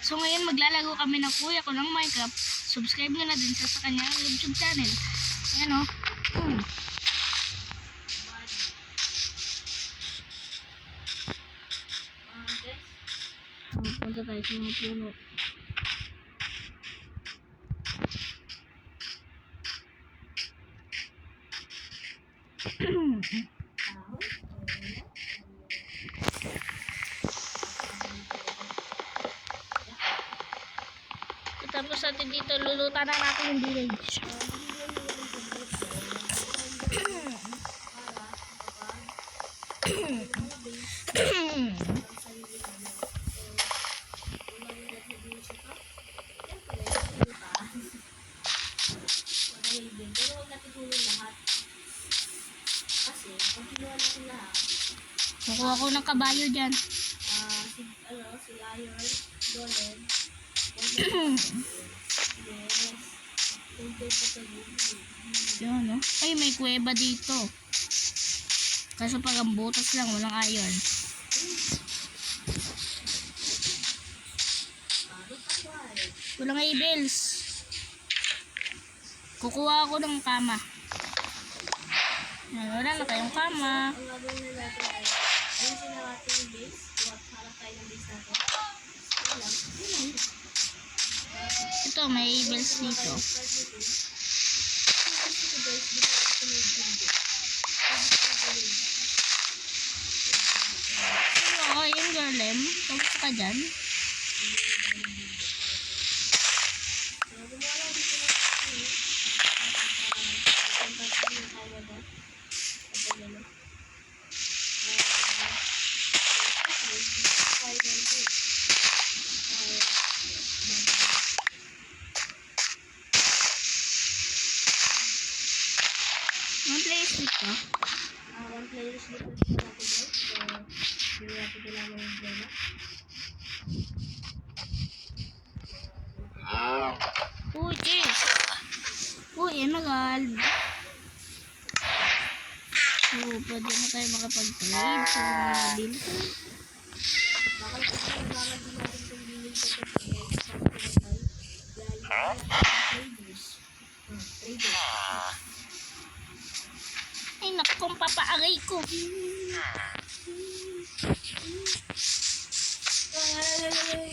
So ngayon maglalago kami ng kuya ko ng Minecraft. Subscribe nyo na din sa kanyang YouTube channel. Ayan o. Punta tayo sa mga puno. Tapos natin dito, lulutan na natin yung village. Kukuha ko ng kabayo dyan. Si Iron, Golem. Yun, no? Ay, may kuweba dito. Kaso pag ang butas lang, walang iron. Walang ibils. Kukuha ako ng kama. Yan, wala na kayong kama. Ang gagawin na natin ay ayusin na natin yung base. Harap tayo ng base natin. Ito, may ibils dito. Oo, yung golem. Tapos ka dyan. One place dito. One players dito natin guys. So, hindi natin kailangan yung drama. Uy, cheese. Uy, emerald. So, pwede na tayo makapag-trade sa mga build. Bakit kasi naglalagay din natin itong billing sa traders. Ay, nakong papaaray ko.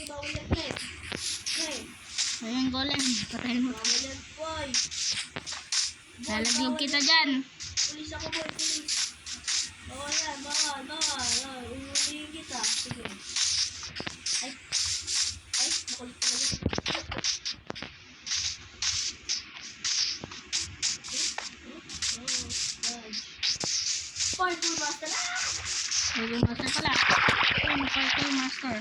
Bawal yan, pre. Ayun, golem. Patayin mo. Bawal yan, boy. Lalaglag kita dyan. Pulis ako, boy. Pulis. Bawal yan. Bawal. Uulihin kita. Sige. Ay, makulit talaga. Parkour master. Parkour master pala. Ay, parkour master.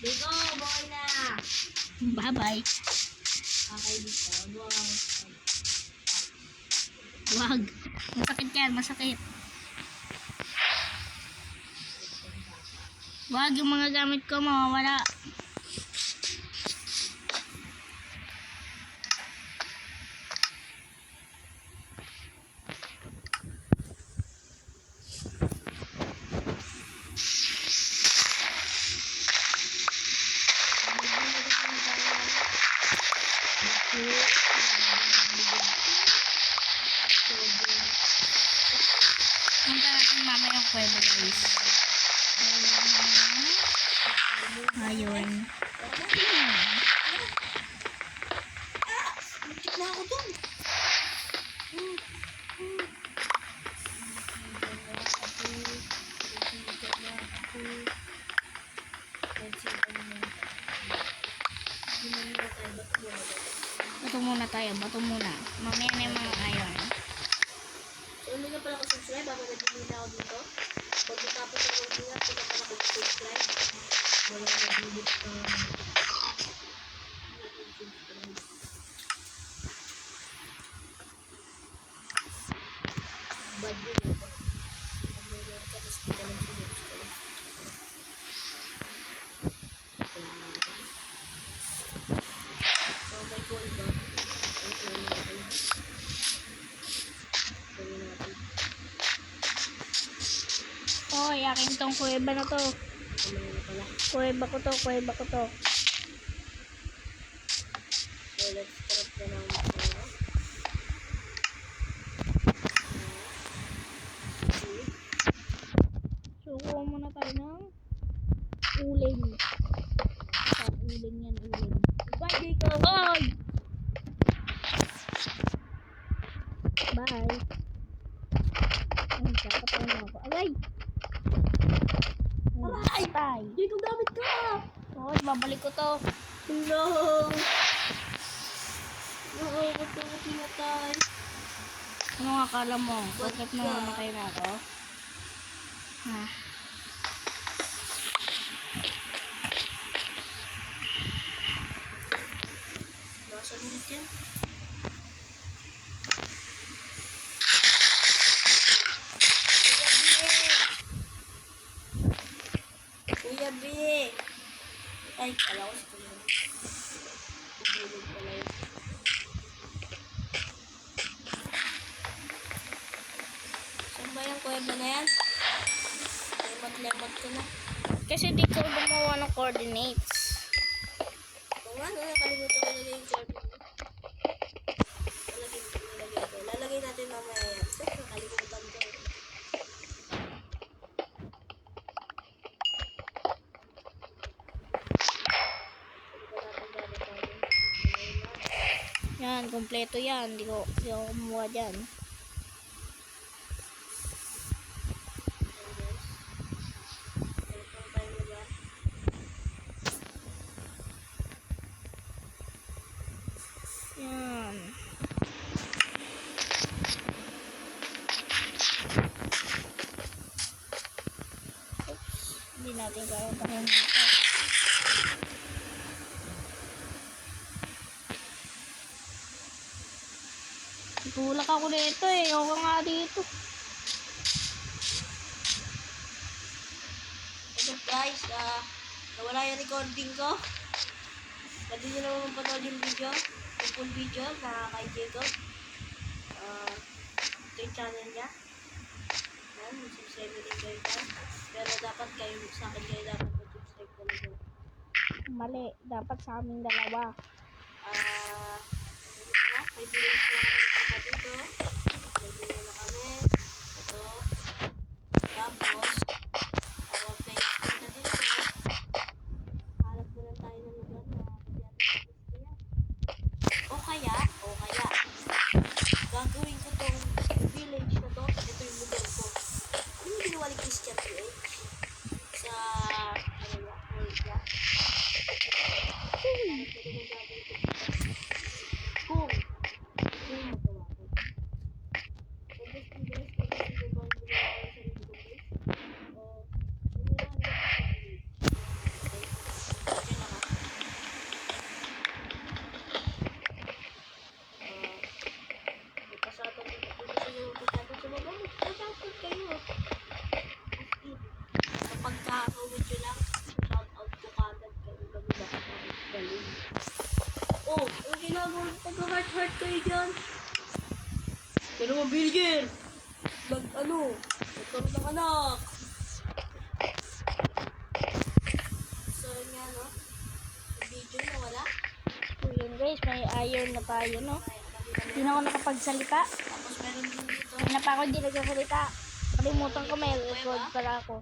Dito, boy na. Bye-bye. Okay, dito. Wag. Masakit yan, masakit. Wag, yung mga gamit ko mawawala. Punta natin mamaya yung pwede guys. Ayun. Check na ako dun. Bato muna tayo, bato muna. Mamaya na yung mga iron. So, hindi ka pala subscribe bago nag-video na ako dito. Pagkatapos ng mag-ingat, hindi ka pala subscribe. Wala nag-video ka. Bad yun eh. Tapos hindi ka lang subscribe. So, may gold ba? Hoy, akin tong kuweba na to. Kamay na pala. Kuweba ko to, kuweba ko to. So, let's craft na naman tayo. Okay. Suko muna tayo ng uling. Uling yan, uling. Bye, Jacob! Oy! Bye. Ay, kakatayin mo ako. Agay! Aray! Patay. Jacob, gamit ka! Oy, babalik ko to. No! No, ba't ka mo pinatay? Ano nga akala mo? Bakit Ba't ka? namamatay na ako? Ha? Nasaan ulit yan? Kuya B! Ay, kala ko sa kuya. Pagulog pala yun. Saan ba yung kuweba na yan? Lemot-lemot ko na. Kasi di ko gumawa ng coordinates. Oo nga, no, nakalimutan ko nilagay yung charger. Lalagay ko. Lalagay natin mamaya yan. Nakalimutan ko. Yan, kompleto yan. Di ako kumuha dyan. Yan. Oops. Hindi natin kaya takin dito. Tulak ako dito eh. Ako nga dito. So guys, nawala yung recording ko. Pwede nyo naman mapanood yung video, yung full video na kay Jacob. Ito yung channel niya. Yan, subscribe din kayo dyan. Pero dapat kayo, sa akin kayo dapat mag-subscribe talaga. Mali. Dapat sa aming dalawa. May bilhin ko na dito. May bilhin na kami. Ito. Tapos, ako Facebook na dito. Hanap na lang tayo ng lugar na o kaya, gagawin ko tong village na to. Ito yung lugar ko. Ano yung ginawa ni Christian PH? Sa, ano ba, world niya? Kung magawa ko. So, just in case, pag hindi ko ba ang ginawa ko sa sarili ko, guys? O, hindi na okay na ka. Pasatong dito sa iyo, pasatong sa mga pasatong kayo. As in, kapag kakawin nyo lang, shout out ko kagad kayo. Bago bakit ako galing. Oh, ang ginagawa ko pag-heart-heart kayo dyan. Pero mabiligin. Nagkaroon ng anak. So, yun nga, no? Yung video na wala. So yun guys, may iron na tayo, no? Hindi na ako nakapagsalita. Tapos meron din dito. Hindi pa ako hindi nagsasalita. Kalimutan ko may record pala ako.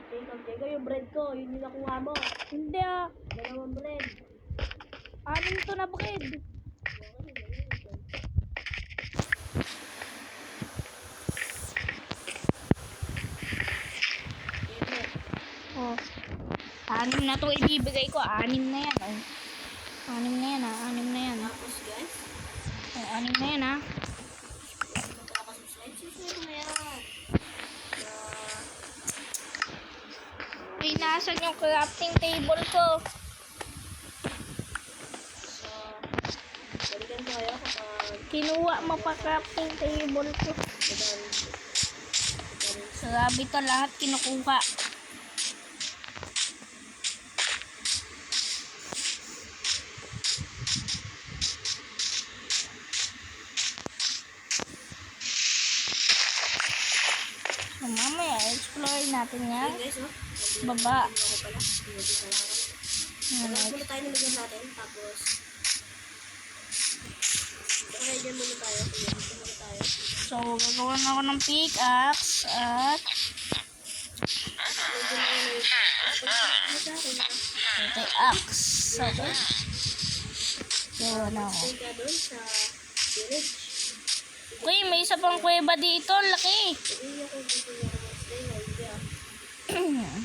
Jacob, yung bread ko, yun yung nakuha mo. Hindi ah. Dalawang bread. Anim to na bread. Oh. Anim na to ibibigay ko. Anim na yan. Oh. Anim na yan ah. Anim na yan. Tapos guys, Oh, anim na yan ah. subscribe mo na yan. Ay, nasan yung crafting table ko? So, balikan ko kayo kapag Kinuha mo pa crafting table ko. madami. Grabe to lahat kinukuha. natin yan. Ayun guys, oh. Baba. Ako pala. Ayan, Tapos muna tayo nilagyan natin. Tapos, okay, dyan muna tayo. Sige, dito muna tayo. So, gagawa na ako ng pickaxe at Medyo na yun. Pag sa akin, ito ay axe. Okay. Gawa na ako. stay ka doon sa village. Uy, may isa pang kuweba dito. Ang laki. Hindi ako gusto niya ako mag-stay na. Hindi ah.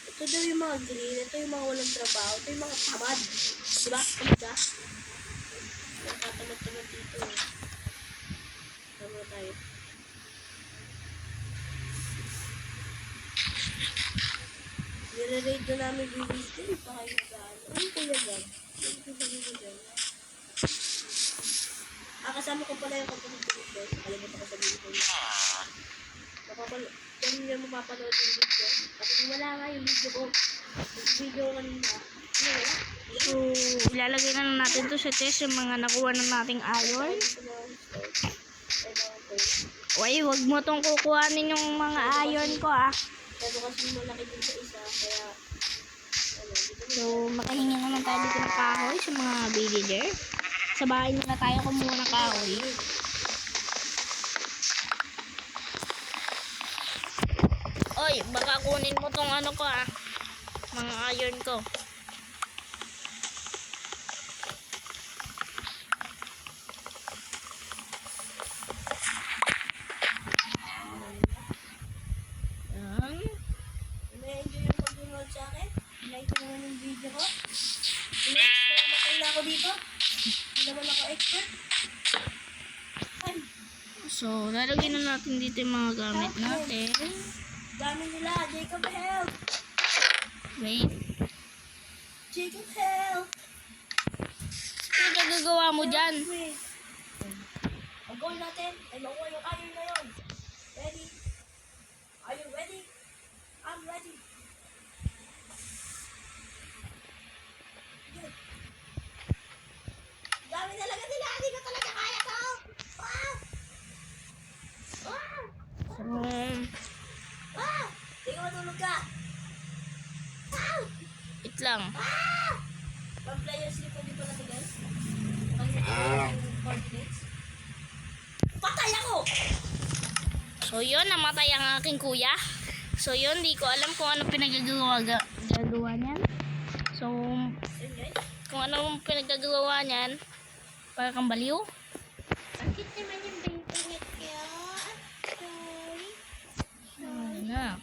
Ito daw yung mga green. Ito yung mga walang trabaho. Ito yung mga tamad. Diba? Tamad ka? Nakatamad-tamad dito. Tama tayo. Nire-raid na namin village din. Pa kayo nag-ano. Ano po yan yan? Ano po sabi mo dyan? Kasama ko pala yung kapatid ko dito. Nakalimutan ko sabihin ko yun. Kung nyo mapapanood yung video. Kasi kung wala nga yung video ko. Yung video ko kanina. Ano wala? So, ilalagay na natin to sa test yung mga nakuha na nating iron. Uy, wag mo tong kukuhanin yung mga iron ko ah. Pero kasi malaki din sa isa. Kaya, ano, dito So, makahingi naman tayo dito ng kahoy sa mga villager. Sa bahay muna tayo kumuha ng kahoy. Oy, baka kunin mo tong ano ko ah. Mga iron ko. Yan. na-enjoy yung pag-download sa akin. Like ko naman yung video ko. Next, namatay na ako dito. Hindi naman ako expert. Ay, So, lalagyan na natin dito yung mga gamit natin. dami nila. Jacob, help! Wait. Jacob, help! Ano gagagawa mo dyan? Wait. Ang goal natin ay makuha yung iron na yun. Ready? Are you ready? I'm ready. Good. Dami talaga nila. Hindi ko talaga kaya to. Ah! Ah! So, Ah! Hindi ko matulog ka. Ah! wait lang. Ah! Pag player sleep ko dito natin guys. Pag yung coordinates. Patay ako! So, yun, namatay ang aking kuya. So, yun, di ko alam kung ano gagawa niyan. So, Yun guys. kung ano pinagagawa niyan, para kang baliw. Ang cute naman yung baby ko. Sorry. Ayun na.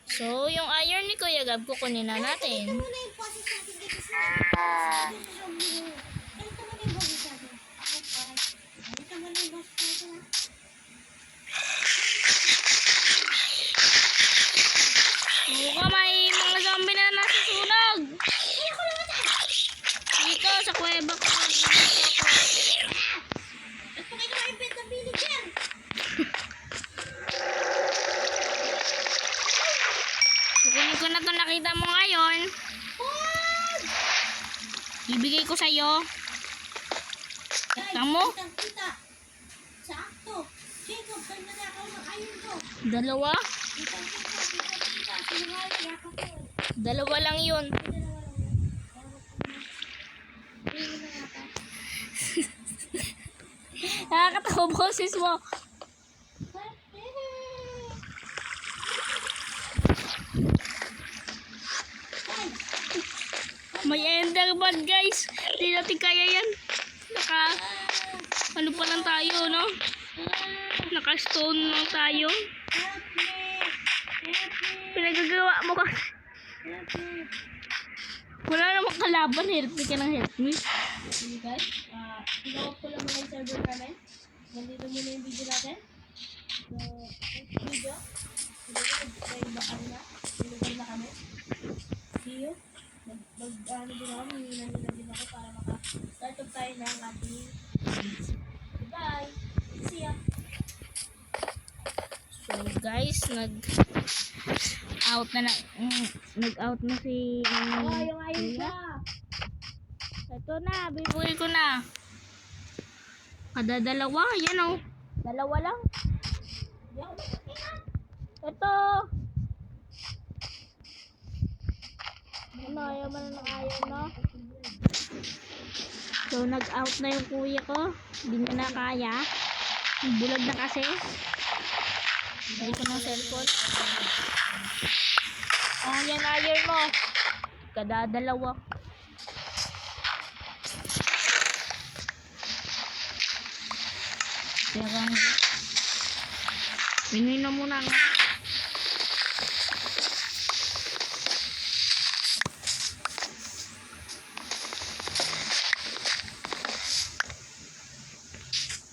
So, yung iron ni Kuya Gab, kukunin na natin. Ito muna yung process natin dito sa ito muna yung process natin. Ito muna yung process natin. Mukhang may mga zombie na nasusunog. Dito, sa kuweba ko. At pakita mo yung bed ng villager. Kukunin ko na to, nakita mo ngayon. Ibigay ko sa'yo. Guys, Kita mo? kitang-kita. Sakto. Jacob, saan na ako ng iron ko? Dalawa? Kitang-kita. Sinungaling yakap ko. Dalawa lang yun. Nakakatawa boses mo. May enderman guys. Hindi natin kaya yan. Ano pa lang tayo, no? Naka-stone lang tayo. Pinagagawa mo ka. Wala namang kalaban. Help me ka ng help me. Sige guys, i-off ko lang muna yung server namin. Nandito muna yung video natin. So, next video, siguro ano na, sinugal na kami. See you. Ano din ako, hihina din ako para maka-start up tayo ng ating series. Goodbye! See ya! So guys, nag-out na si yung ayun Kuya. ka! Ito na, bibigay ko na. Kada dalawa, yan oh. Dalawa lang. Hindi ako makatingin. Ito! Ano, ayaw mo na ng ayaw, no? So, nag-out na yung kuya ko. Hindi niya na kaya. Bulag na kasi. Hindi ko ng cellphone. Oh, yan ayaw mo. Kadadalawa. Kaya Pinoy na muna nga.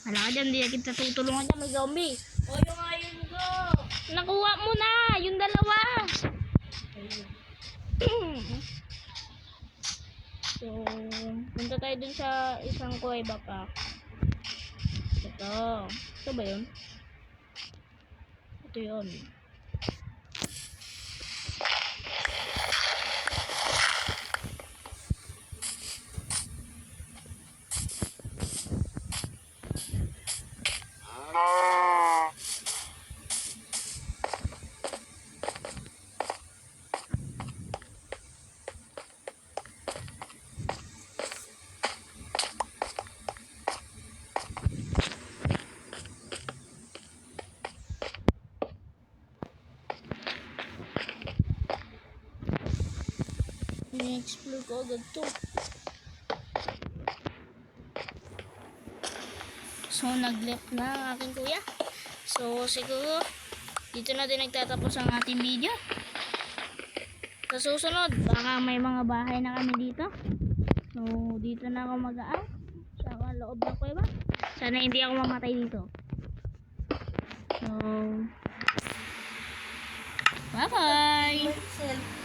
Wala ka dyan, hindi na kita tutulungan dyan, may zombie. O, yung ayaw ko. Nakuha mo na, yung dalawa. So, punta tayo dun sa isang kuweba pa. Ito. Ito ba yun? Ito yun. I-explore ko agad to. So, nag-left na ang aking kuya. So, siguro, dito na din nagtatapos ang ating video. Sa susunod, baka may mga bahay na kami dito. So, dito na ako mag-out. Sa loob ng kuweba. Sana hindi ako mamatay dito. So, bye-bye! Selfie.